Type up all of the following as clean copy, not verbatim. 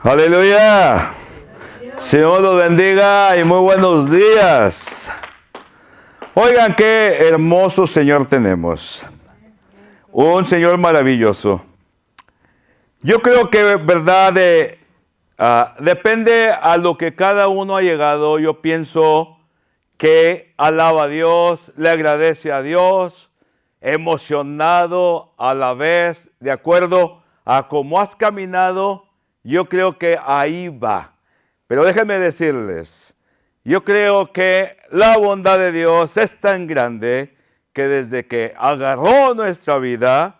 Aleluya. Señor los bendiga y muy buenos días. Oigan, qué hermoso Señor tenemos. Un Señor maravilloso. Yo creo que, verdad, depende a lo que cada uno ha llegado. Yo pienso que alaba a Dios, le agradece a Dios, emocionado a la vez, de acuerdo a cómo has caminado. Yo creo que ahí va. Pero déjenme decirles, yo creo que la bondad de Dios es tan grande que desde que agarró nuestra vida,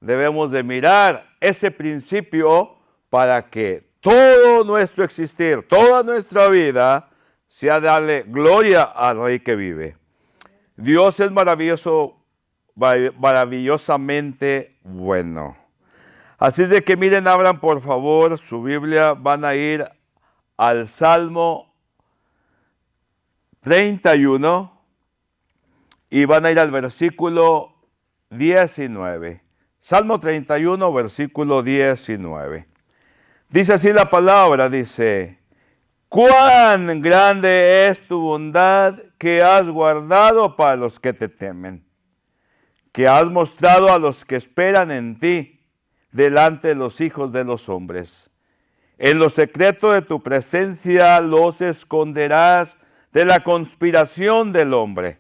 debemos de mirar ese principio para que todo nuestro existir, toda nuestra vida, sea darle gloria al Rey que vive. Dios es maravilloso, maravillosamente bueno. Así es de que miren, abran por favor su Biblia, van a ir al Salmo 31 y van a ir al versículo 19. Salmo 31, versículo 19. Dice así la palabra, dice: cuán grande es tu bondad que has guardado para los que te temen, que has mostrado a los que esperan en ti, delante de los hijos de los hombres. En lo secreto de tu presencia los esconderás de la conspiración del hombre.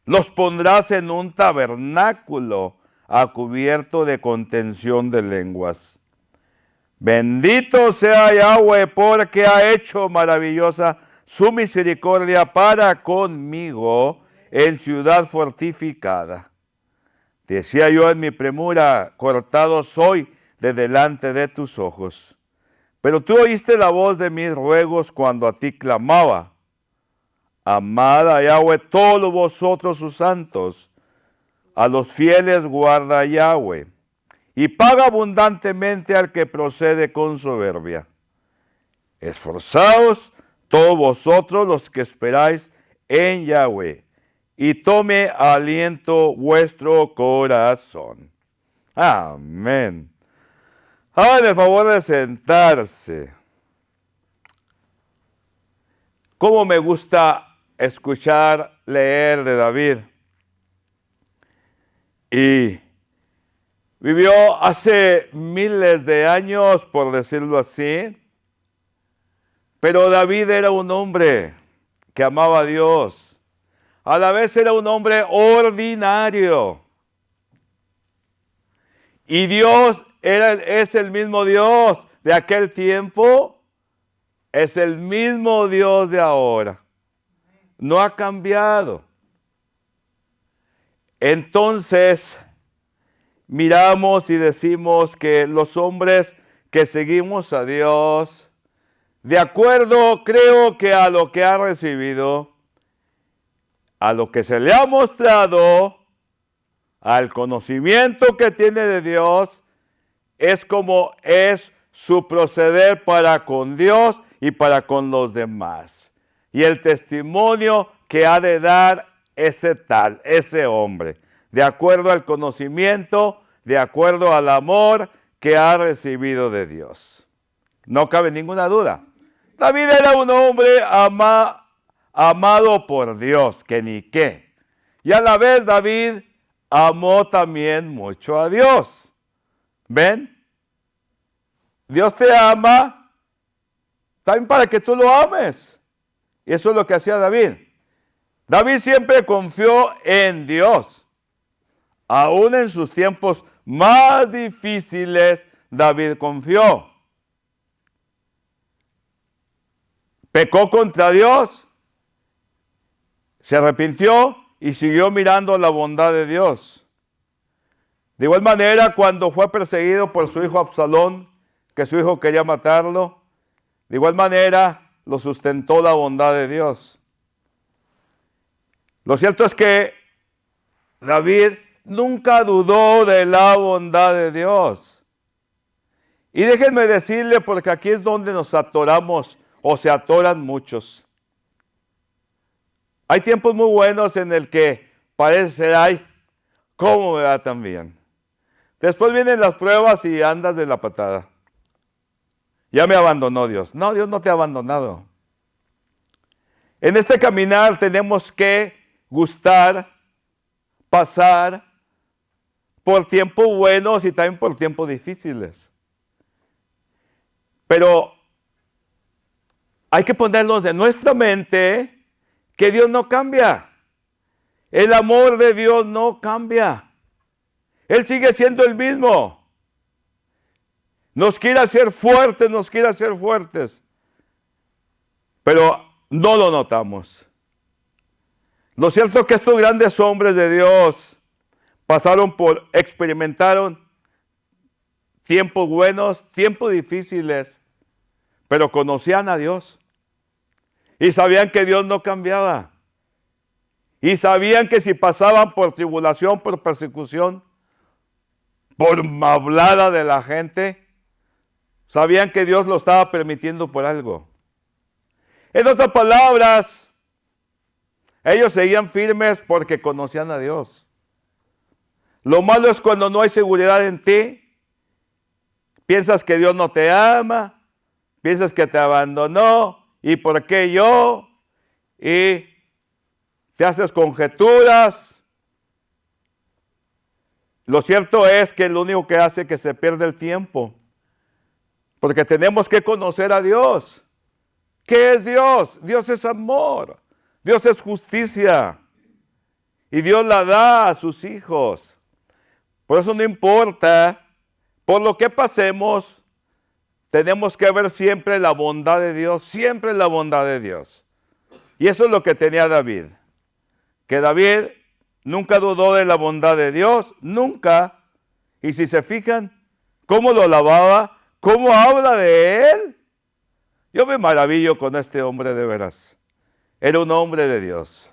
Los pondrás en un tabernáculo a cubierto de contención de lenguas. Bendito sea Yahweh, porque ha hecho maravillosa su misericordia para conmigo en ciudad fortificada. Decía yo en mi premura, cortado soy de delante de tus ojos. Pero tú oíste la voz de mis ruegos cuando a ti clamaba. Amad a Yahweh todos vosotros sus santos, a los fieles guarda Yahweh, y paga abundantemente al que procede con soberbia. Esforzaos todos vosotros los que esperáis en Yahweh, y tome aliento vuestro corazón. Amén. Hagan el favor de sentarse. Cómo me gusta escuchar, leer de David. Y vivió hace miles de años, por decirlo así. Pero David era un hombre que amaba a Dios. A la vez era un hombre ordinario. Y Dios es el mismo Dios de aquel tiempo, es el mismo Dios de ahora. No ha cambiado. Entonces, miramos y decimos que los hombres que seguimos a Dios, de acuerdo, creo que a lo que ha recibido, a lo que se le ha mostrado, al conocimiento que tiene de Dios, es como es su proceder para con Dios y para con los demás. Y el testimonio que ha de dar ese hombre, de acuerdo al conocimiento, de acuerdo al amor que ha recibido de Dios. No cabe ninguna duda. David era un hombre amado por Dios, que ni qué. Y a la vez David amó también mucho a Dios. ¿Ven? Dios te ama también para que tú lo ames. Y eso es lo que hacía David. David siempre confió en Dios. Aún en sus tiempos más difíciles, David confió. Pecó contra Dios, se arrepintió y siguió mirando la bondad de Dios. De igual manera, cuando fue perseguido por su hijo Absalón, que su hijo quería matarlo, de igual manera lo sustentó la bondad de Dios. Lo cierto es que David nunca dudó de la bondad de Dios. Y déjenme decirle, porque aquí es donde nos atoramos o se atoran muchos. Hay tiempos muy buenos en el que parece ser, ay, ¿cómo me va tan bien? Después vienen las pruebas y andas de la patada. Ya me abandonó Dios. No, Dios no te ha abandonado. En este caminar tenemos que gustar, pasar por tiempos buenos y también por tiempos difíciles. Pero hay que ponernos en nuestra mente que Dios no cambia. El amor de Dios no cambia. Él sigue siendo el mismo. Nos quiere hacer fuertes, nos quiere hacer fuertes. Pero no lo notamos. Lo cierto es que estos grandes hombres de Dios experimentaron tiempos buenos, tiempos difíciles, pero conocían a Dios. Y sabían que Dios no cambiaba. Y sabían que si pasaban por tribulación, por persecución, por hablada de la gente, sabían que Dios lo estaba permitiendo por algo. En otras palabras, ellos seguían firmes porque conocían a Dios. Lo malo es cuando no hay seguridad en ti. Piensas que Dios no te ama, piensas que te abandonó, ¿y por qué yo? Y te haces conjeturas. Lo cierto es que lo único que hace es que se pierde el tiempo. Porque tenemos que conocer a Dios. ¿Qué es Dios? Dios es amor. Dios es justicia. Y Dios la da a sus hijos. Por eso no importa por lo que pasemos, tenemos que ver siempre la bondad de Dios, siempre la bondad de Dios. Y eso es lo que tenía David. Que David nunca dudó de la bondad de Dios, nunca. Y si se fijan, cómo lo alababa, cómo habla de él. Yo me maravillo con este hombre de veras. Era un hombre de Dios.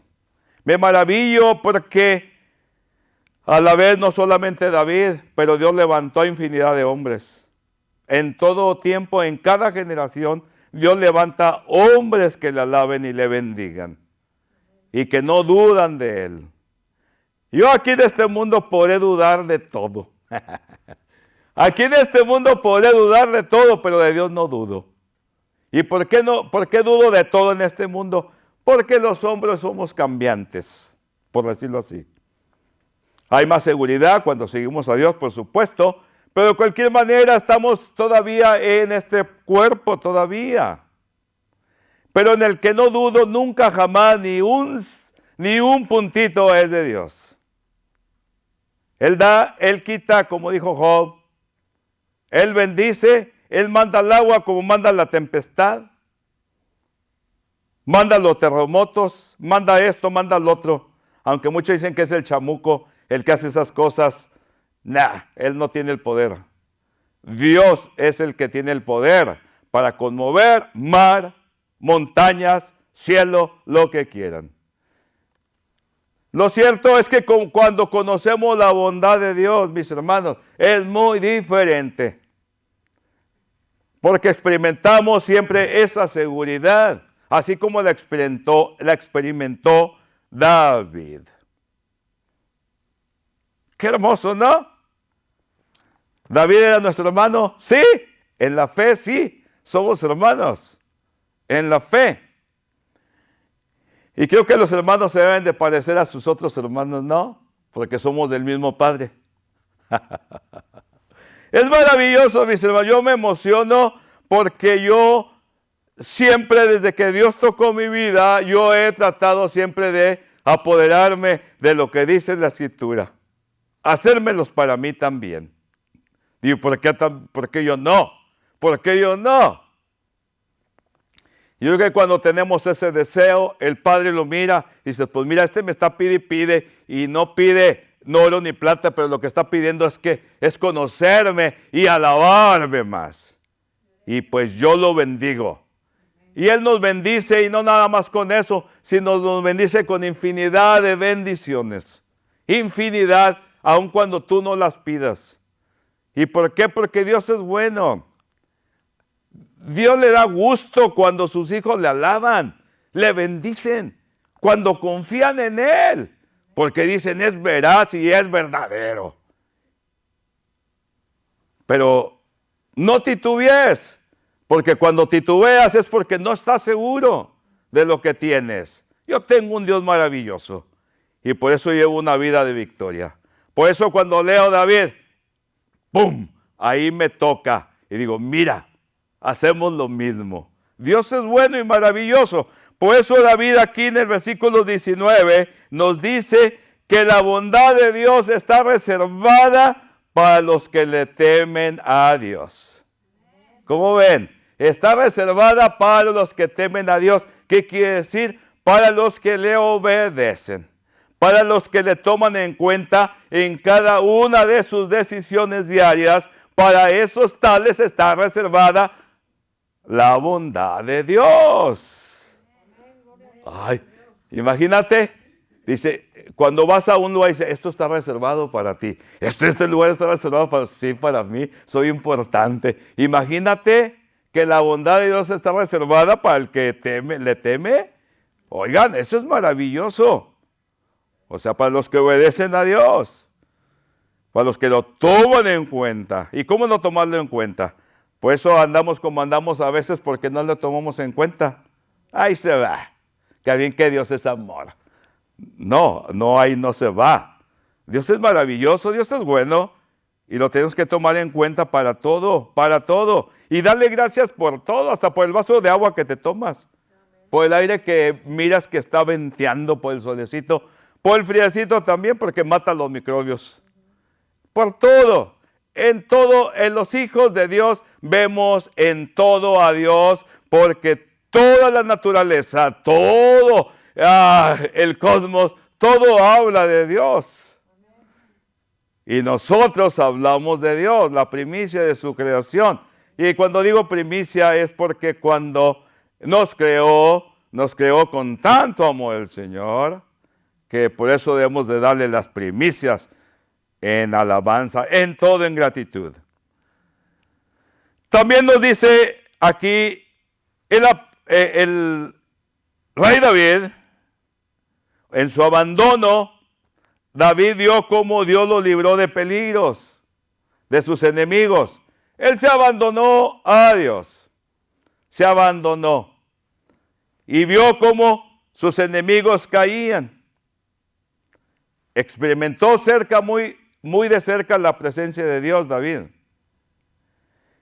Me maravillo porque a la vez no solamente David, pero Dios levantó a infinidad de hombres. En todo tiempo, en cada generación, Dios levanta hombres que le alaben y le bendigan. Y que no dudan de Él. Yo aquí en este mundo podré dudar de todo. Aquí en este mundo podré dudar de todo, pero de Dios no dudo. ¿Y por qué no? ¿Por qué dudo de todo en este mundo? Porque los hombres somos cambiantes, por decirlo así. Hay más seguridad cuando seguimos a Dios, por supuesto, pero de cualquier manera estamos todavía en este cuerpo, todavía. Pero en el que no dudo nunca jamás, ni un puntito es de Dios. Él da, Él quita, como dijo Job. Él bendice, Él manda el agua como manda la tempestad. Manda los terremotos, manda esto, manda lo otro. Aunque muchos dicen que es el chamuco el que hace esas cosas. Él no tiene el poder. Dios es el que tiene el poder para conmover mar, montañas, cielo, lo que quieran. Lo cierto es que cuando conocemos la bondad de Dios, mis hermanos, es muy diferente. Porque experimentamos siempre esa seguridad, así como la experimentó David. Qué hermoso, ¿no? David era nuestro hermano, sí, en la fe, sí, somos hermanos, en la fe. Y creo que los hermanos se deben de parecer a sus otros hermanos, ¿no? Porque somos del mismo Padre. Es maravilloso, mis hermanos, yo me emociono porque yo siempre, desde que Dios tocó mi vida, yo he tratado siempre de apoderarme de lo que dice la Escritura. Hacérmelos para mí también. Digo, ¿por qué yo no? ¿Por qué yo no? Yo creo que cuando tenemos ese deseo, el Padre lo mira y dice, pues mira, me está pide y no pide no oro ni plata, pero lo que está pidiendo es conocerme y alabarme más. Y pues yo lo bendigo. Y Él nos bendice y no nada más con eso, sino nos bendice con infinidad de bendiciones. Infinidad, aun cuando tú no las pidas. ¿Y por qué? Porque Dios es bueno. Dios le da gusto cuando sus hijos le alaban, le bendicen, cuando confían en Él, porque dicen es veraz y es verdadero. Pero no titubees, Porque cuando titubeas es porque no estás seguro de lo que tienes. Yo tengo un Dios maravilloso y por eso llevo una vida de victoria. Por eso cuando leo David, ¡pum!, ahí me toca y digo, mira, hacemos lo mismo. Dios es bueno y maravilloso. Por eso David aquí en el versículo 19 nos dice que la bondad de Dios está reservada para los que le temen a Dios. ¿Cómo ven? Está reservada para los que temen a Dios. ¿Qué quiere decir? Para los que le obedecen. Para los que le toman en cuenta en cada una de sus decisiones diarias. Para esos tales está reservada la bondad de Dios. Ay, imagínate, dice, cuando vas a un lugar, dice, esto está reservado para ti. Este lugar está reservado para, sí, para mí, soy importante. Imagínate que la bondad de Dios está reservada para el que le teme. Oigan, eso es maravilloso. O sea, para los que obedecen a Dios, para los que lo toman en cuenta. ¿Y cómo no tomarlo en cuenta? Por eso andamos como andamos a veces porque no lo tomamos en cuenta. Ahí se va. Que bien que Dios es amor. No, ahí no se va. Dios es maravilloso, Dios es bueno y lo tenemos que tomar en cuenta para todo, para todo. Y darle gracias por todo, hasta por el vaso de agua que te tomas, por el aire que miras que está venteando, por el solecito, por el friecito también porque mata los microbios. Por todo, en los hijos de Dios vemos en todo a Dios porque toda la naturaleza, todo el cosmos, todo habla de Dios. Y nosotros hablamos de Dios, la primicia de su creación. Y cuando digo primicia es porque cuando nos creó con tanto amor el Señor, que por eso debemos de darle las primicias en alabanza, en todo en gratitud. También nos dice aquí el rey David, en su abandono, David vio cómo Dios lo libró de peligros, de sus enemigos. Él se abandonó a Dios, se abandonó y vio cómo sus enemigos caían. Experimentó muy de cerca la presencia de Dios, David.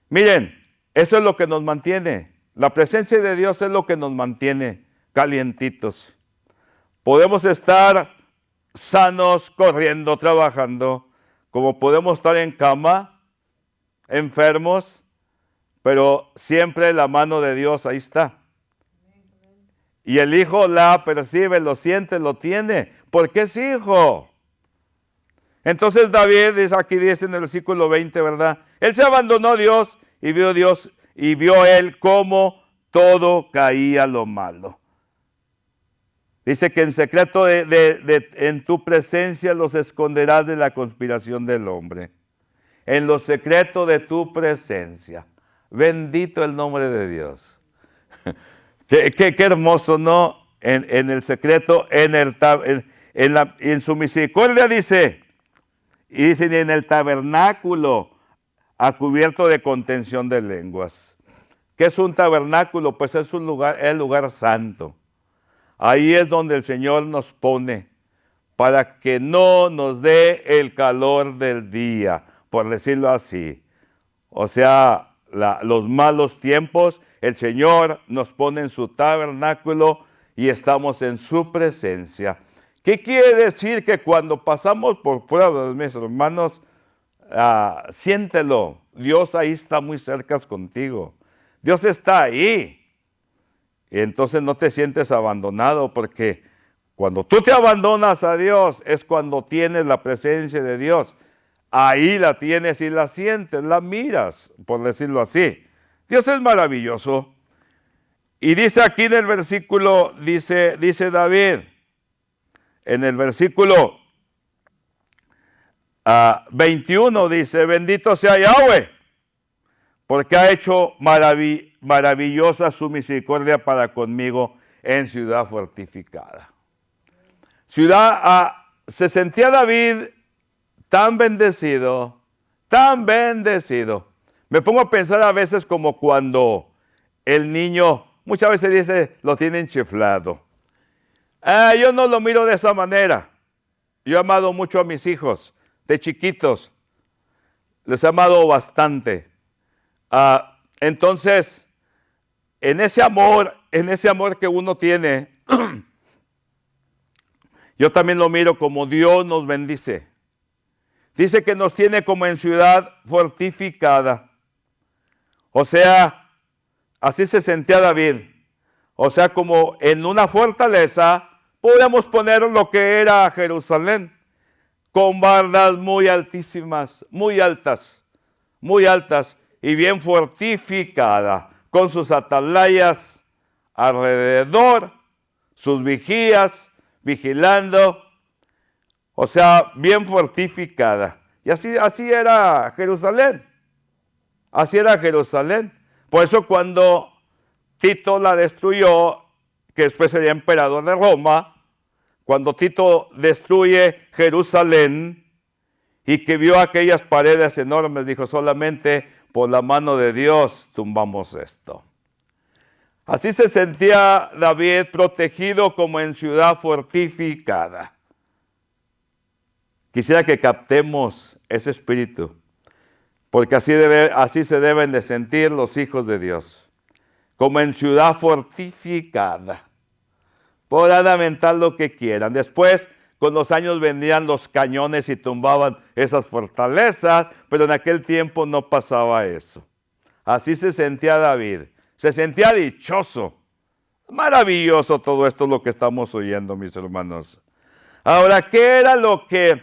Miren, eso es lo que nos mantiene. La presencia de Dios es lo que nos mantiene calientitos. Podemos estar sanos, corriendo, trabajando, como podemos estar en cama, enfermos, pero siempre la mano de Dios ahí está. Y el hijo la percibe, lo siente, lo tiene, porque es hijo. Entonces David, aquí dice en el versículo 20, ¿verdad? Él se abandonó a Dios y vio él cómo todo caía lo malo. Dice que en secreto en tu presencia los esconderás de la conspiración del hombre. En lo secreto de tu presencia. Bendito el nombre de Dios. Qué hermoso, ¿no? En el secreto, en su misericordia dice, y dice, en el tabernáculo, a cubierto de contención de lenguas. ¿Qué es un tabernáculo? Pues es el lugar santo. Ahí es donde el Señor nos pone para que no nos dé el calor del día, por decirlo así. O sea, los malos tiempos, el Señor nos pone en su tabernáculo y estamos en su presencia. ¿Qué quiere decir? Que cuando pasamos por pruebas, mis hermanos, siéntelo. Dios ahí está muy cerca contigo. Dios está ahí. Y entonces no te sientes abandonado, porque cuando tú te abandonas a Dios es cuando tienes la presencia de Dios. Ahí la tienes y la sientes, la miras, por decirlo así. Dios es maravilloso. Y dice aquí en el versículo, dice David, en el versículo 21 dice, bendito sea Yahweh, porque ha hecho maravillosa su misericordia para conmigo en ciudad fortificada. Se sentía David tan bendecido, tan bendecido. Me pongo a pensar a veces como cuando el niño, muchas veces dice, lo tienen chiflado. Yo no lo miro de esa manera. Yo he amado mucho a mis hijos, de chiquitos. Les he amado bastante. Entonces, en ese amor que uno tiene, yo también lo miro como Dios nos bendice. Dice que nos tiene como en ciudad fortificada. O sea, así se sentía David. O sea, como en una fortaleza, podemos poner lo que era Jerusalén, con bardas muy altísimas, muy altas, y bien fortificada, con sus atalayas alrededor, sus vigías, vigilando, o sea, bien fortificada. Y así era Jerusalén. Así era Jerusalén. Por eso cuando Tito la destruyó, que después sería emperador de Roma, cuando Tito destruye Jerusalén y que vio aquellas paredes enormes, dijo, solamente por la mano de Dios tumbamos esto. Así se sentía David, protegido como en ciudad fortificada. Quisiera que captemos ese espíritu, porque así se deben de sentir los hijos de Dios, como en ciudad fortificada. Podrán aventar lo que quieran. Después, con los años vendían los cañones y tumbaban esas fortalezas, pero en aquel tiempo no pasaba eso. Así se sentía David. Se sentía dichoso. Maravilloso todo esto lo que estamos oyendo, mis hermanos. Ahora, ¿qué era lo que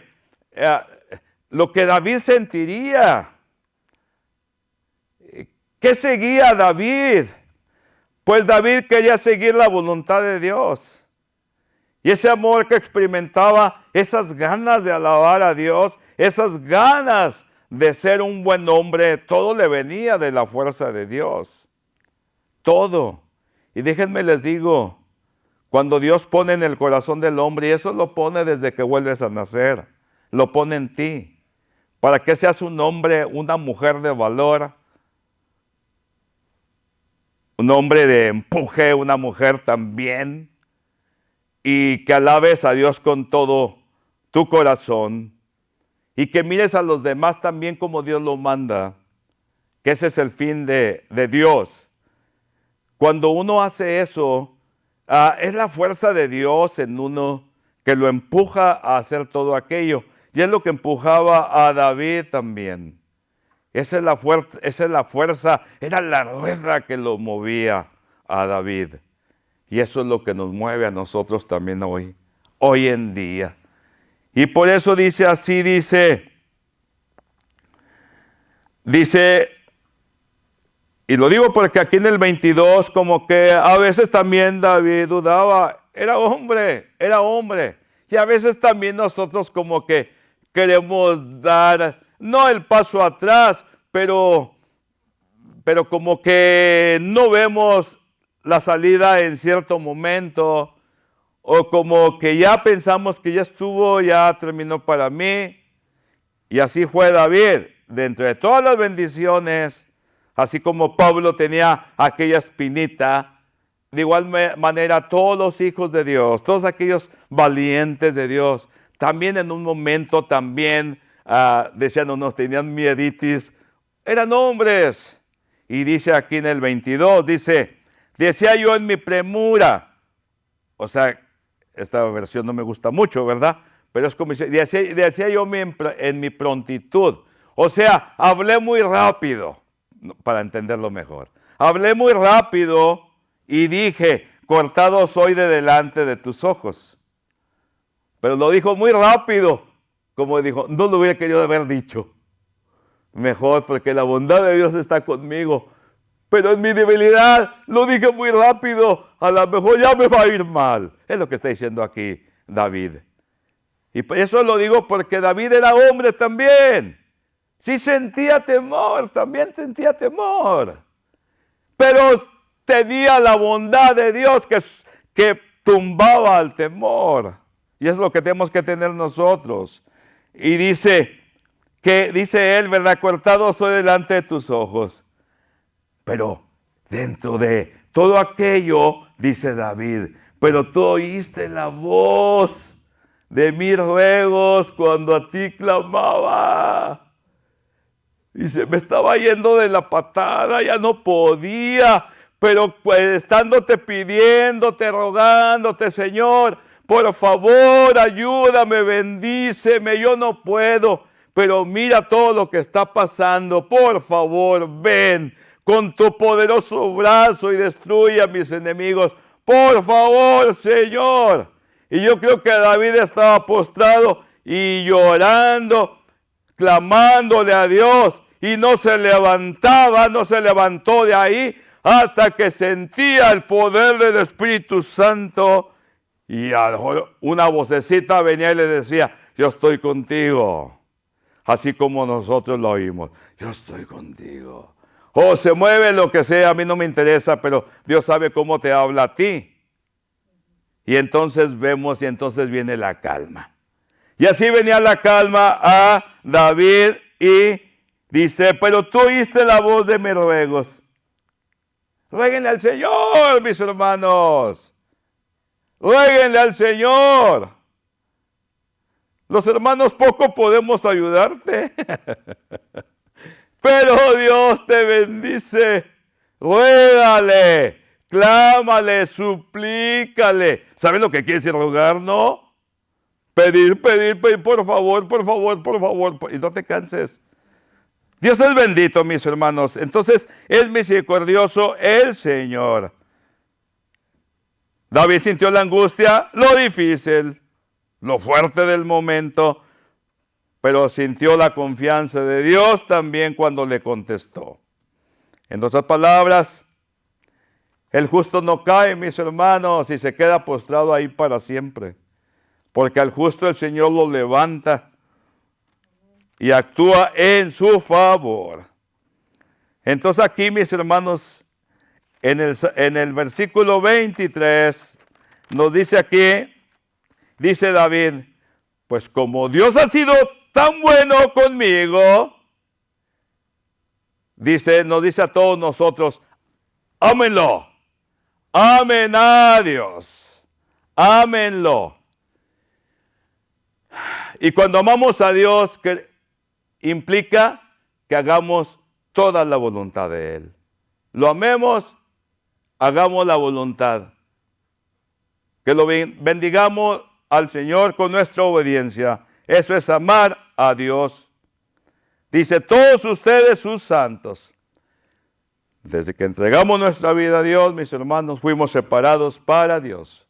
David sentiría? ¿Qué seguía David? Pues David quería seguir la voluntad de Dios. Y ese amor que experimentaba, esas ganas de alabar a Dios, esas ganas de ser un buen hombre, todo le venía de la fuerza de Dios. Todo. Y déjenme les digo, cuando Dios pone en el corazón del hombre, y eso lo pone desde que vuelves a nacer, lo pone en ti, para que seas un hombre, una mujer de valor, un hombre de empuje, una mujer también, y que alabes a Dios con todo tu corazón, y que mires a los demás también como Dios lo manda, que ese es el fin de Dios. Cuando uno hace eso, es la fuerza de Dios en uno que lo empuja a hacer todo aquello. Y es lo que empujaba a David también. Esa es la fuerza, era la rueda que lo movía a David. Y eso es lo que nos mueve a nosotros también hoy en día. Y por eso dice, y lo digo porque aquí en el 22, como que a veces también David dudaba, era hombre. Y a veces también nosotros como que queremos dar, no el paso atrás, pero como que no vemos la salida en cierto momento, o como que ya pensamos que ya estuvo, ya terminó para mí. Y así fue David, dentro de todas las bendiciones, así como Pablo tenía aquella espinita, de igual manera todos los hijos de Dios, todos aquellos valientes de Dios, también en un momento decían unos, tenían mieditis, eran hombres. Y dice aquí en el 22, decía yo en mi premura, o sea, esta versión no me gusta mucho, ¿verdad? Pero es como decía yo en mi prontitud. O sea, hablé muy rápido, para entenderlo mejor. Hablé muy rápido y dije, cortado soy de delante de tus ojos. Pero lo dijo muy rápido, como dijo, no lo hubiera querido haber dicho. Mejor, porque la bondad de Dios está conmigo. Pero en mi debilidad lo dije muy rápido, a lo mejor ya me va a ir mal. Es lo que está diciendo aquí David. Y eso lo digo porque David era hombre también. Sí sentía temor, también sentía temor. Pero tenía la bondad de Dios que tumbaba al temor. Y es lo que tenemos que tener nosotros. Y dice él, ¿verdad? Cortado soy delante de tus ojos. Pero dentro de todo aquello, dice David, pero tú oíste la voz de mis ruegos cuando a ti clamaba. Y se me estaba yendo de la patada, ya no podía, pero pues, estándote pidiéndote, rogándote, Señor, por favor, ayúdame, bendíceme, yo no puedo, pero mira todo lo que está pasando, por favor, ven con tu poderoso brazo y destruye a mis enemigos, por favor, Señor. Y yo creo que David estaba postrado y llorando, clamándole a Dios, y no se levantaba, no se levantó de ahí hasta que sentía el poder del Espíritu Santo, y a lo mejor una vocecita venía y le decía, yo estoy contigo, así como nosotros lo oímos, yo estoy contigo. O se mueve lo que sea, a mí no me interesa, pero Dios sabe cómo te habla a ti. Y entonces vemos, y entonces viene la calma. Y así venía la calma a David, y dice, pero tú oíste la voz de mis ruegos. Ruéguenle al Señor, mis hermanos. Ruéguenle al Señor. Los hermanos poco podemos ayudarte. Pero Dios te bendice. Ruégale, clámale, suplícale. ¿Saben lo que quiere decir rogar, no? Pedir, pedir, pedir, por favor, por favor, por favor. Y no te canses. Dios es bendito, mis hermanos. Entonces, es misericordioso el Señor. David sintió la angustia, lo difícil, lo fuerte del momento, pero sintió la confianza de Dios también cuando le contestó. En otras palabras, el justo no cae, mis hermanos, y se queda postrado ahí para siempre, porque al justo el Señor lo levanta y actúa en su favor. Entonces aquí, mis hermanos, en el versículo 23, nos dice aquí, dice David, pues como Dios ha sido tan bueno conmigo, nos dice a todos nosotros, ámenlo, amen a Dios, ámenlo. Y cuando amamos a Dios, que implica que hagamos toda la voluntad de Él. Lo amemos, hagamos la voluntad. Que lo bendigamos al Señor con nuestra obediencia. Eso es amar a Dios. Dice, todos ustedes sus santos. Desde que entregamos nuestra vida a Dios, mis hermanos, fuimos separados para Dios.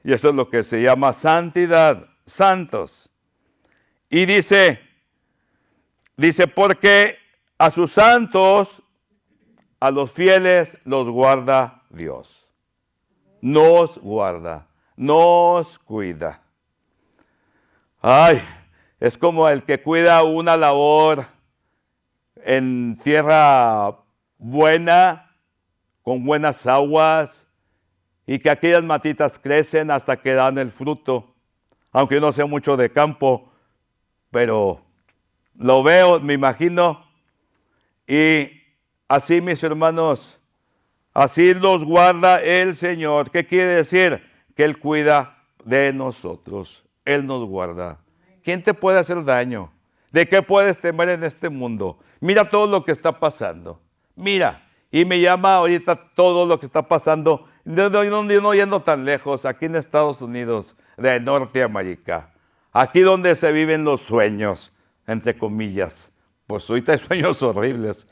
Y eso es lo que se llama santidad, santos. Y dice, porque a sus santos, a los fieles, los guarda Dios. Nos guarda, nos cuida. Ay, es como el que cuida una labor en tierra buena, con buenas aguas, y que aquellas matitas crecen hasta que dan el fruto. Aunque yo no sé mucho de campo, pero lo veo, me imagino. Y así, mis hermanos, así los guarda el Señor. ¿Qué quiere decir? Que Él cuida de nosotros. Él nos guarda. ¿Quién te puede hacer daño? ¿De qué puedes temer en este mundo? Mira todo lo que está pasando. Mira, y me llama ahorita todo lo que está pasando. No yendo tan lejos, aquí en Estados Unidos, de Norteamérica. Aquí donde se viven los sueños, entre comillas. Pues ahorita hay sueños horribles.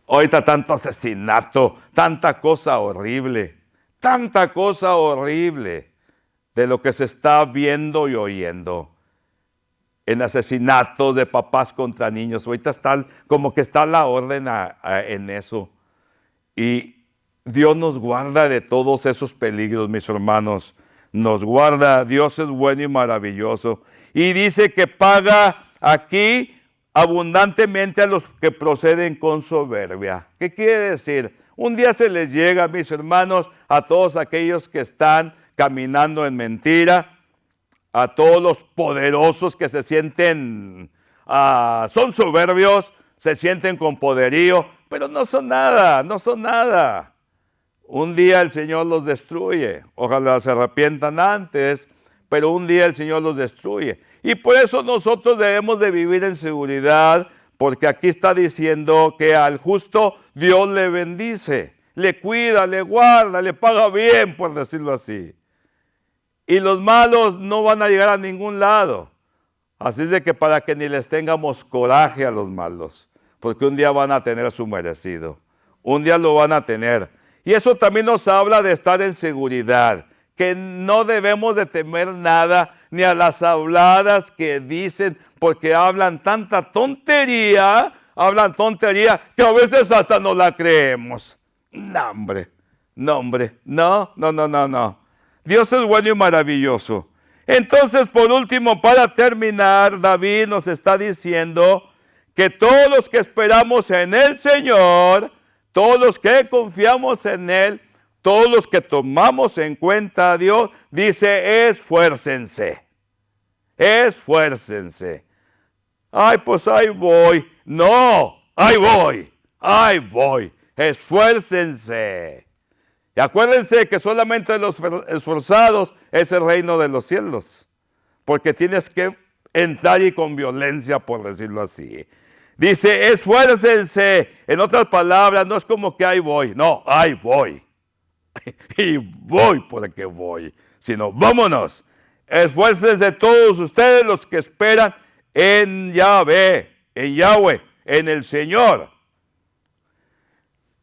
Ahorita tanto asesinato, tanta cosa horrible de lo que se está viendo y oyendo. En asesinatos de papás contra niños. Ahorita como que está la orden en eso. Y Dios nos guarda de todos esos peligros, mis hermanos. Nos guarda. Dios es bueno y maravilloso. Y dice que paga aquí abundantemente a los que proceden con soberbia. ¿Qué quiere decir? Un día se les llega, mis hermanos, a todos aquellos que están caminando en mentira, a todos los poderosos que se sienten, son soberbios, se sienten con poderío, pero no son nada, Un día el Señor los destruye. Ojalá se arrepientan antes, pero un día el Señor los destruye. Y por eso nosotros debemos de vivir en seguridad, porque aquí está diciendo que al justo Dios le bendice, le cuida, le guarda, le paga bien, por decirlo así. Y los malos no van a llegar a ningún lado. Así es de que para que ni les tengamos coraje a los malos, porque un día van a tener su merecido. Un día lo van a tener. Y eso también nos habla de estar en seguridad, que no debemos de temer nada, ni a las habladas que dicen, porque hablan tanta tontería, que a veces hasta no la creemos. No, hombre, no. Dios es bueno y maravilloso. Entonces, por último, para terminar, David nos está diciendo que todos los que esperamos en el Señor, todos los que confiamos en Él, todos los que tomamos en cuenta a Dios, dice, esfuércense. Esfuércense. Ay, pues ahí voy. No, ahí voy. Esfuércense. Y acuérdense que solamente los esforzados es el reino de los cielos. Porque tienes que entrar y con violencia, por decirlo así. Dice, esfuércense. En otras palabras, no es como que ahí voy. No, ahí voy. Y voy porque voy. Sino, vámonos. Esfuércense todos ustedes los que esperan en Yahvé, en el Señor.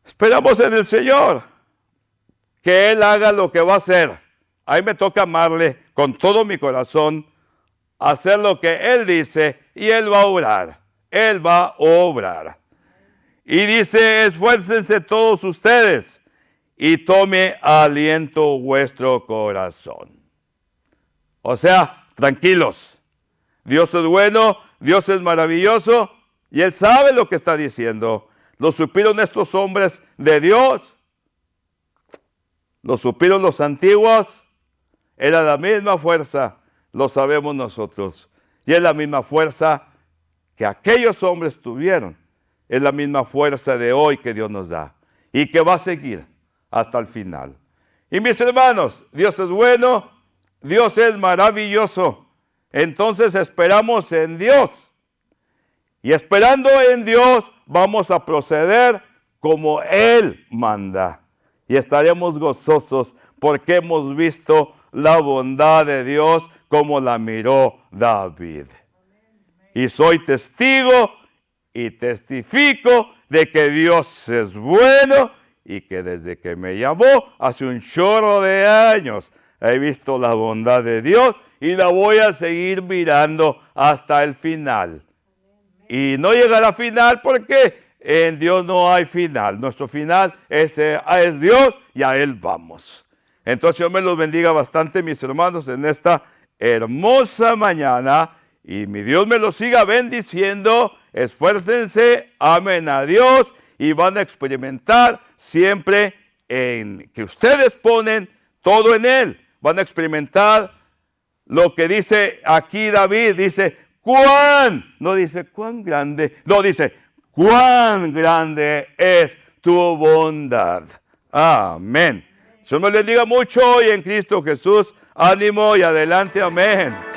Esperamos en el Señor que Él haga lo que va a hacer. A mí me toca amarle con todo mi corazón, hacer lo que Él dice y Él va a obrar. Él va a obrar. Y dice, esfuércense todos ustedes y tome aliento vuestro corazón. O sea, tranquilos. Dios es bueno, Dios es maravilloso y Él sabe lo que está diciendo. Lo supieron estos hombres de Dios. Lo supieron los antiguos, era la misma fuerza, lo sabemos nosotros. Y es la misma fuerza que aquellos hombres tuvieron. Es la misma fuerza de hoy que Dios nos da y que va a seguir hasta el final. Y mis hermanos, Dios es bueno, Dios es maravilloso. Entonces esperamos en Dios. Y esperando en Dios vamos a proceder como Él manda. Y estaremos gozosos porque hemos visto la bondad de Dios como la miró David. Y soy testigo y testifico de que Dios es bueno y que desde que me llamó hace un chorro de años he visto la bondad de Dios y la voy a seguir mirando hasta el final. Y no llegará al final porque en Dios no hay final. Nuestro final es Dios y a Él vamos. Entonces Dios me los bendiga bastante, mis hermanos, en esta hermosa mañana. Y mi Dios me los siga bendiciendo. Esfuércense, amen a Dios y van a experimentar siempre en que ustedes ponen todo en Él. Van a experimentar lo que dice aquí David. Dice, no dice cuán grande, no dice, cuán grande es tu bondad. Amén. Dios me les bendiga mucho y en Cristo Jesús, ánimo y adelante, amén.